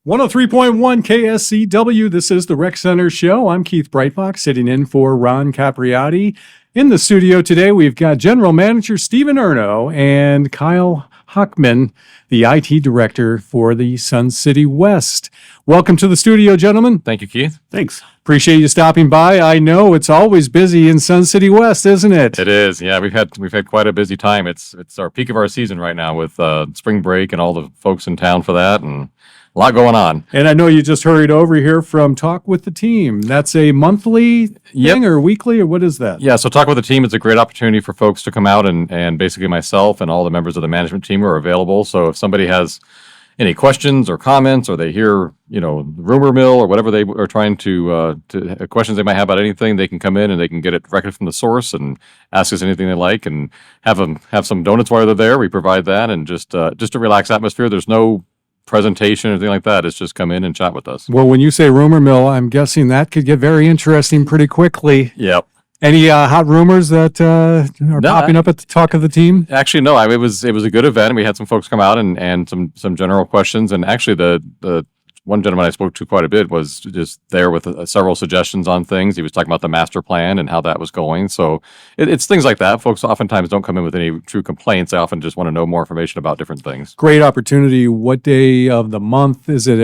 103.1 KSCW. This is the Rec Center Show. I'm Keith Breitbach, sitting in for Ron Capriotti. In the studio today, we've got General Manager Stephen Erno and Kyle Hockman, the IT Director for the Sun City West. Welcome to the studio, gentlemen. Thank you, Keith. Thanks. Appreciate you stopping by. I know it's always busy in Sun City West, isn't it? It is. Yeah, we've had quite a busy time. It's our peak of our season right now with spring break and all the folks in town for that, and a lot going on. And I know you just hurried over here from Talk with the Team. That's a monthly thing or weekly, or what is that? Yeah, so Talk with the Team is a great opportunity for folks to come out, and basically myself and all the members of the management team are available. So if somebody has any questions or comments, or they hear, the rumor mill or whatever they are trying to questions they might have about anything, they can come in and they can get it directly from the source and ask us anything they like, and have some donuts while they're there. We provide that, and just a relaxed atmosphere. There's no presentation or anything like that. It's just come in and chat with us. Well, when you say rumor mill, I'm guessing that could get very interesting pretty quickly. Yep. Any hot rumors that are popping up at the Talk of the Team? Actually, no. It was a good event. We had some folks come out and some general questions. And actually, the one gentleman I spoke to quite a bit was just there with several suggestions on things. He was talking about the master plan and how that was going. So it's things like that. Folks oftentimes don't come in with any true complaints. They often just want to know more information about different things. Great opportunity. What day of the month is it?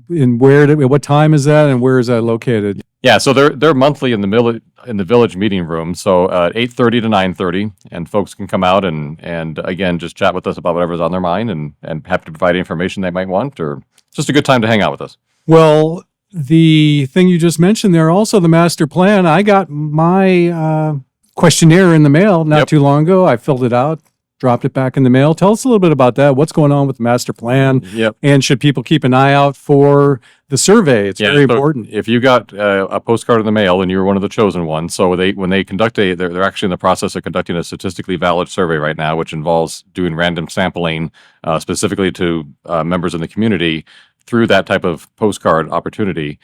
What time is that, and where is that located? Yeah, so they're monthly in the village meeting room. So 8:30 to 9:30, and folks can come out and again just chat with us about whatever's on their mind, and happy to provide information they might want, or just a good time to hang out with us. Well, the thing you just mentioned there, also the master plan. I got my questionnaire in the mail not too long ago. I filled it out, dropped it back in the mail. Tell us a little bit about that. What's going on with the master plan? Yep. And should people keep an eye out for the survey? It's very important. If you got a postcard in the mail and you were one of the chosen ones, so when they conduct they're actually in the process of conducting a statistically valid survey right now, which involves doing random sampling specifically to members in the community through that type of postcard opportunity.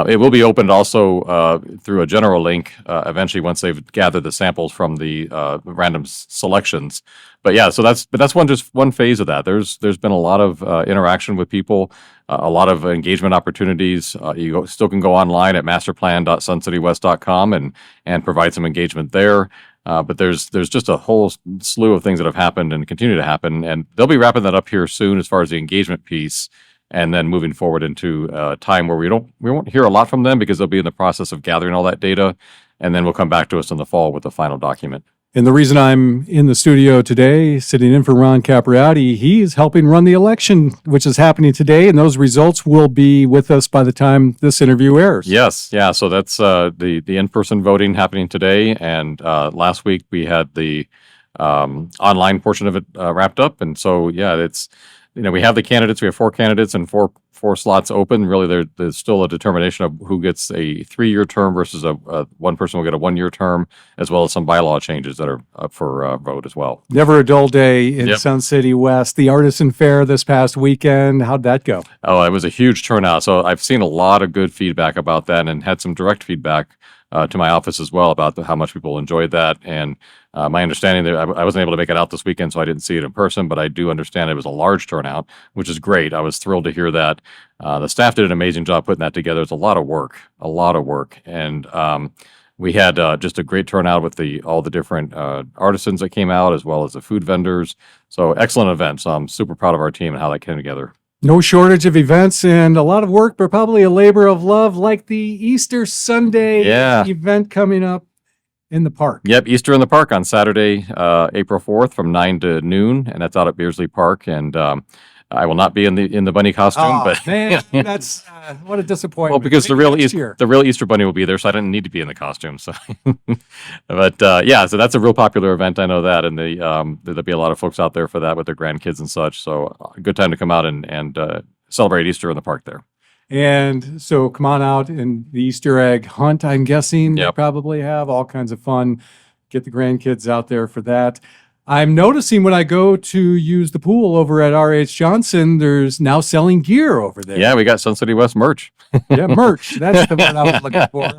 It will be opened also through a general link eventually once they've gathered the samples from the random selections. But yeah, so that's just one phase of that. There's been a lot of interaction with people, a lot of engagement opportunities. You still can go online at masterplan.suncitywest.com and provide some engagement there. But there's just a whole slew of things that have happened and continue to happen, and they'll be wrapping that up here soon as far as the engagement piece. And then moving forward into a time where we won't hear a lot from them because they'll be in the process of gathering all that data, and then we'll come back to us in the fall with the final document. And the reason I'm in the studio today, sitting in for Ron Capriotti, he's helping run the election, which is happening today, and those results will be with us by the time this interview airs. Yes, yeah. So that's the in-person voting happening today, and last week we had the online portion of it wrapped up, and so yeah, it's. We have the candidates. We have 4 candidates and four slots open. Really, there's still a determination of who gets a 3-year term versus one person will get a 1-year term, as well as some bylaw changes that are up for vote as well. Never a dull day in Sun City West. The Artisan Fair this past weekend, how'd that go? Oh, it was a huge turnout. So I've seen a lot of good feedback about that, and had some direct feedback to my office as well about how much people enjoyed that. And my understanding that I wasn't able to make it out this weekend, so I didn't see it in person, but I do understand it was a large turnout, which is great. I was thrilled to hear that. The staff did an amazing job putting that together. It's a lot of work. And we had just a great turnout with all the different artisans that came out, as well as the food vendors. So excellent event. So I'm super proud of our team and how that came together. No shortage of events and a lot of work, but probably a labor of love, like the Easter Sunday event coming up in the park. Yep, Easter in the Park on Saturday, April 4th from 9 to noon, and that's out at Beardsley Park. And I will not be in the bunny costume, but man, that's what a disappointment. Well, because the real Easter bunny will be there, so I don't need to be in the costume. So, but so that's a real popular event. I know that, and there'll be a lot of folks out there for that with their grandkids and such. So, a good time to come out and celebrate Easter in the park there. And so, come on out and the Easter egg hunt. I'm guessing you probably have all kinds of fun. Get the grandkids out there for that. I'm noticing when I go to use the pool over at RH Johnson, there's now selling gear over there. Yeah, we got Sun City West merch. Yeah, merch. That's the word I was looking for.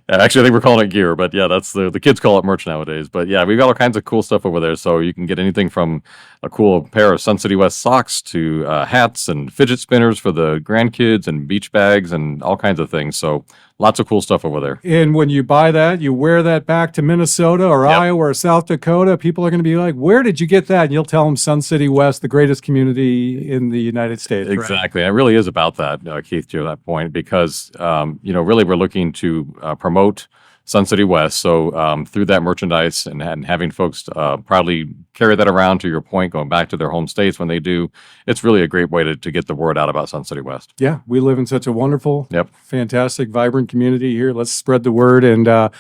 Actually, I think we're calling it gear, but yeah, that's the kids call it merch nowadays. But yeah, we've got all kinds of cool stuff over there. So you can get anything from a cool pair of Sun City West socks to hats and fidget spinners for the grandkids and beach bags and all kinds of things. So lots of cool stuff over there. And when you buy that, you wear that back to Minnesota or Iowa or South Dakota, people are going to be like, where did you get that? And you'll tell them Sun City West, the greatest community in the United States. Exactly. Right? It really is about that, Keith, to that point, because, really we're looking to promote Sun City West. So through that merchandise and having folks proudly carry that around, to your point, going back to their home states when they do, it's really a great way to get the word out about Sun City West. Yeah, we live in such a wonderful, fantastic, vibrant community here. Let's spread the word, and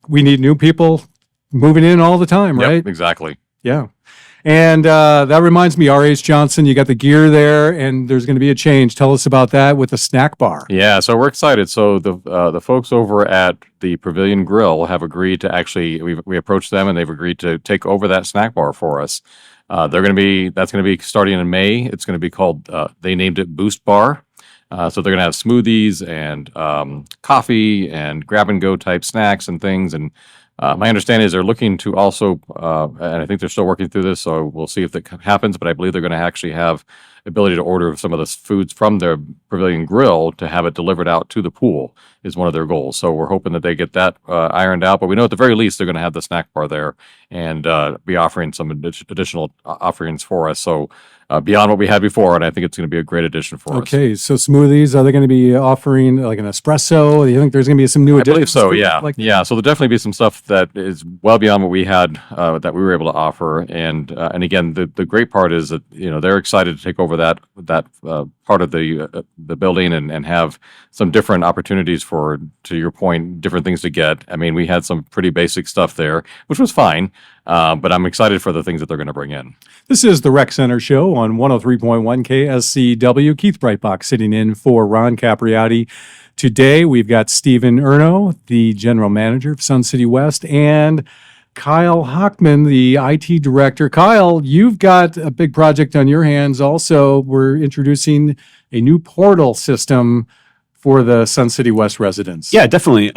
we need new people moving in all the time, right? Yep, exactly. Yeah. And that reminds me, RH Johnson, you got the gear there, and there's going to be a change. Tell us about that with the snack bar. Yeah, so we're excited. So the folks over at the Pavilion Grill have agreed to actually, we approached them, and they've agreed to take over that snack bar for us. That's going to be starting in May. It's going to be called, they named it Boost Bar. So they're going to have smoothies and coffee and grab and go type snacks and things. And my understanding is they're looking to also, and I think they're still working through this, so we'll see if that happens, but I believe they're going to actually have ability to order some of the foods from their Pavilion Grill to have it delivered out to the pool is one of their goals. So we're hoping that they get that ironed out, but we know at the very least they're going to have the snack bar there and be offering some additional offerings for us. So beyond what we had before, and I think it's going to be a great addition for us. Okay, so smoothies, are they going to be offering like an espresso? Do you think there's going to be some new additions? I believe so, yeah. So there'll definitely be some stuff that is well beyond what we had, that we were able to offer. And again, the great part is that, they're excited to take over that part of the building and have some different opportunities for, to your point, different things to get. I mean, we had some pretty basic stuff there, which was fine. But I'm excited for the things that they're going to bring in. This is the Rec Center Show on 103.1 KSCW. Keith Breitbach sitting in for Ron Capriotti. Today, we've got Stephen Erno, the general manager of Sun City West, and Kyle Hockman, the IT director. Kyle, you've got a big project on your hands. Also, we're introducing a new portal system for the Sun City West residents. Yeah, definitely.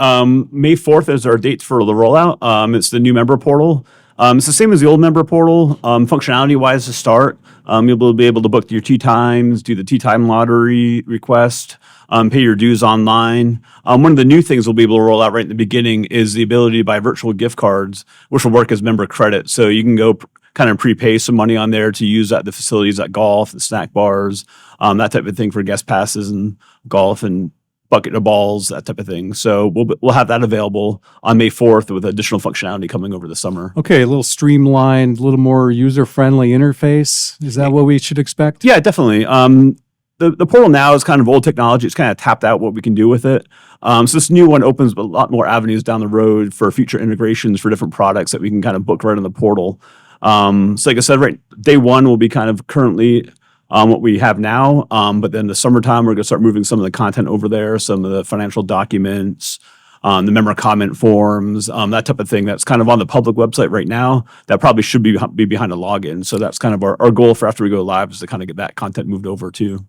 May 4th is our date for the rollout. It's the new member portal. It's the same as the old member portal. Functionality-wise to start, you'll be able to book your tee times, do the tee time lottery request, pay your dues online. One of the new things we'll be able to roll out right in the beginning is the ability to buy virtual gift cards, which will work as member credit. So you can go kind of prepay some money on there to use at the facilities at golf, the snack bars, that type of thing for guest passes and golf and bucket of balls, that type of thing. So we'll have that available on May 4th with additional functionality coming over the summer. Okay, a little streamlined, a little more user-friendly interface. Is that what we should expect? Yeah, definitely. The portal now is kind of old technology. It's kind of tapped out what we can do with it. So this new one opens a lot more avenues down the road for future integrations for different products that we can kind of book right on the portal. So like I said, right, day one will be kind of currently what we have now. But then the summertime, we're going to start moving some of the content over there, some of the financial documents, the member comment forms, that type of thing that's kind of on the public website right now that probably should be behind a login. So that's kind of our goal for after we go live is to kind of get that content moved over too.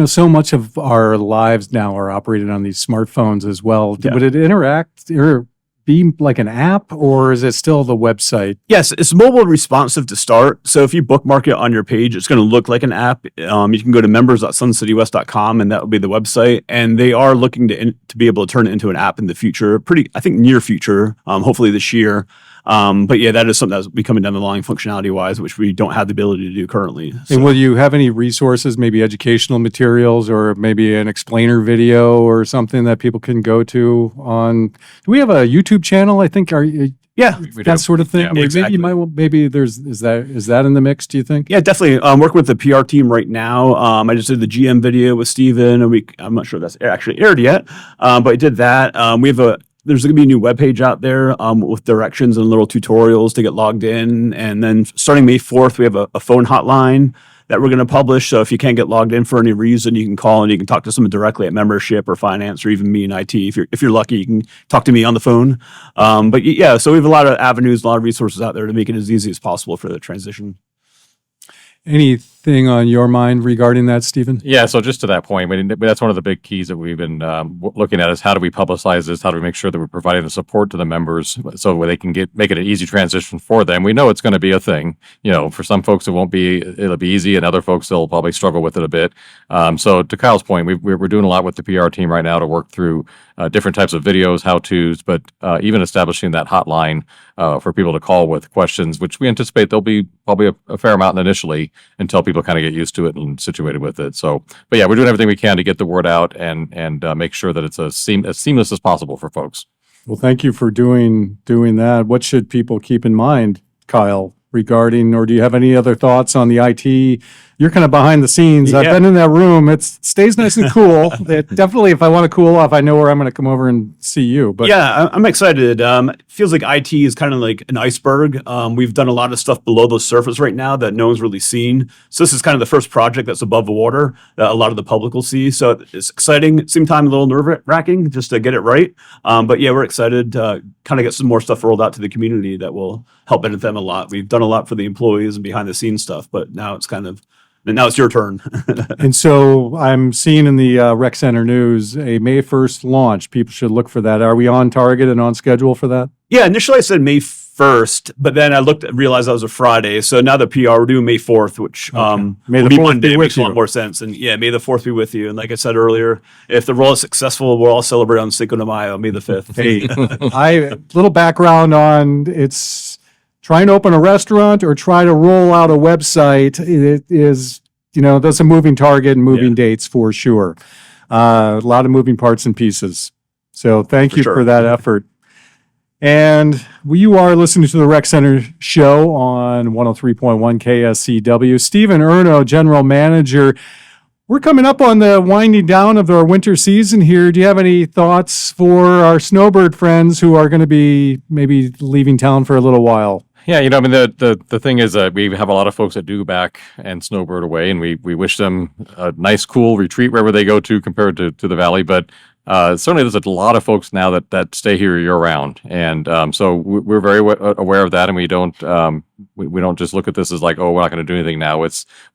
So much of our lives now are operated on these smartphones as well. Yeah. Would it interact or be like an app, or is it still the website? Yes, it's mobile responsive to start. So if you bookmark it on your page, it's going to look like an app. You can go to members.suncitywest.com, and that will be the website. And they are looking to be able to turn it into an app in the future, I think near future, hopefully this year. But yeah, that is something that's becoming down the line functionality wise, which we don't have the ability to do currently. And will you have any resources, maybe educational materials or maybe an explainer video or something that people can go to on? Do we have a YouTube channel? I think Yeah, that sort of thing. Yeah, Maybe exactly. maybe is that in the mix? Do you think? Yeah, definitely. Working with the PR team right now. I just did the GM video with Steven a week. I'm not sure if that's actually aired yet, but I did that. There's going to be a new webpage out there with directions and little tutorials to get logged in. And then starting May 4th, we have a phone hotline that we're going to publish. So if you can't get logged in for any reason, you can call and you can talk to someone directly at membership or finance or even me in IT. If you're lucky, you can talk to me on the phone. But yeah, so we have a lot of avenues, a lot of resources out there to make it as easy as possible for the transition. Anything on your mind regarding that, Stephen? Yeah, so just to that point, that's one of the big keys that we've been looking at is how do we publicize this? How do we make sure that we're providing the support to the members so they can make it an easy transition for them? We know it's going to be a thing. For some folks it'll be easy, and other folks they'll probably struggle with it a bit. So to Kyle's point, we're doing a lot with the PR team right now to work through different types of videos, how-tos, but even establishing that hotline for people to call with questions, which we anticipate there'll be probably a fair amount initially until people kind of get used to it and situated with it. So, but yeah, we're doing everything we can to get the word out and make sure that it's as seamless as possible for folks. Well, thank you for doing that. What should people keep in mind, Kyle, regarding, or do you have any other thoughts on the IT? You're kind of behind the scenes. Yeah. I've been in that room. It stays nice and cool. Definitely, if I want to cool off, I know where I'm going to come over and see you. But yeah, I'm excited. It feels like IT is kind of like an iceberg. We've done a lot of stuff below the surface right now that no one's really seen. So this is kind of the first project that's above the water that a lot of the public will see. So it's exciting. At the same time, a little nerve-wracking just to get it right. But yeah, we're excited to kind of get some more stuff rolled out to the community that will help benefit them a lot. We've done a lot for the employees and behind the scenes stuff, but now it's your turn. And so I'm seeing in the Rec Center news a May 1st launch. People should look for that. Are we on target and on schedule for that? Yeah, initially I said May 1st, but then I realized that was a Friday. So now the PR, we're doing May 4th, which May will the be 4th Monday. be It with makes a lot you. more sense. And yeah, May the 4th be with you. And like I said earlier, if the roll is successful, we'll all celebrate on Cinco de Mayo, May the 5th. Hey, little background on it's trying to open a restaurant or try to roll out a website. It is, that's a moving target and moving dates for sure. A lot of moving parts and pieces. So thank For you sure. for that effort. And you are listening to the Rec Center show on 103.1 KSCW. Stephen Erno, General Manager. We're coming up on the winding down of our winter season here. Do you have any thoughts for our snowbird friends who are going to be maybe leaving town for a little while? Yeah, the thing is we have a lot of folks that do back and snowbird away, and we wish them a nice, cool retreat wherever they go to compared to the valley. But certainly there's a lot of folks now that stay here year round. And so we're very aware of that, and we don't just look at this as like, oh, we're not going to do anything now.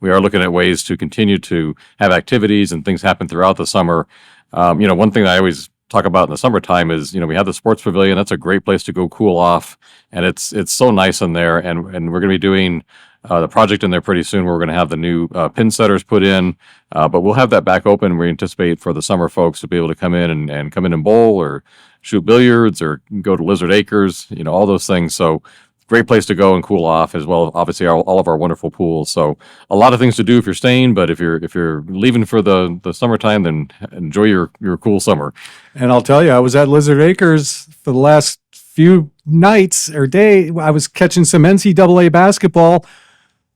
We are looking at ways to continue to have activities and things happen throughout the summer. One thing I always talk about in the summertime is, we have the sports pavilion. That's a great place to go cool off. And it's so nice in there. And we're going to be doing the project in there pretty soon. We're going to have the new pin setters put in, but we'll have that back open. We anticipate for the summer folks to be able to come in and come in and bowl or shoot billiards or go to Lizard Acres, all those things. So great place to go and cool off, as well. Obviously, all of our wonderful pools. So a lot of things to do if you're staying, but if you're leaving for the summertime, then enjoy your cool summer. And I'll tell you, I was at Lizard Acres for the last few nights or day. I was catching some NCAA basketball.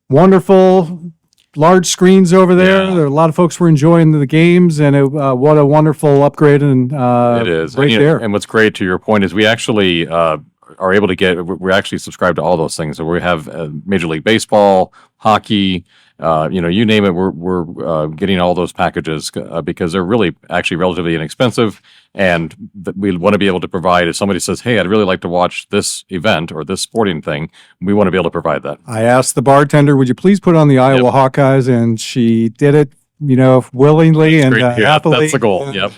Wonderful, large screens over there. Yeah. There are a lot of folks were enjoying the games, and what a wonderful upgrade and It is. right and, there. And what's great to your point is we actually are able to we're actually subscribed to all those things. So we have Major League Baseball, hockey, you name it. We're getting all those packages because they're really actually relatively inexpensive, and we want to be able to provide. If somebody says, "Hey, I'd really like to watch this event or this sporting thing," we want to be able to provide that. I asked the bartender, "Would you please put on the Iowa Hawkeyes?" And she did it, willingly and Great. Yeah, happily. that's the goal. Yep.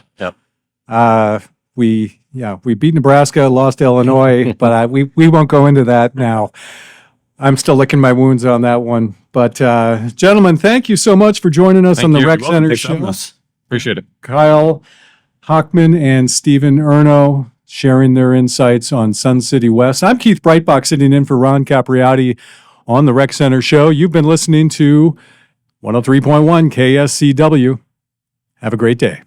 We beat Nebraska, lost Illinois, but we won't go into that now. I'm still licking my wounds on that one. But gentlemen, thank you so much for joining us Thank on the you. Rec You're welcome. Center Thanks for having show. us. Appreciate it. Kyle Hockman and Stephen Erno sharing their insights on Sun City West. I'm Keith Breitbach, sitting in for Ron Capriotti on the Rec Center show. You've been listening to 103.1 KSCW. Have a great day.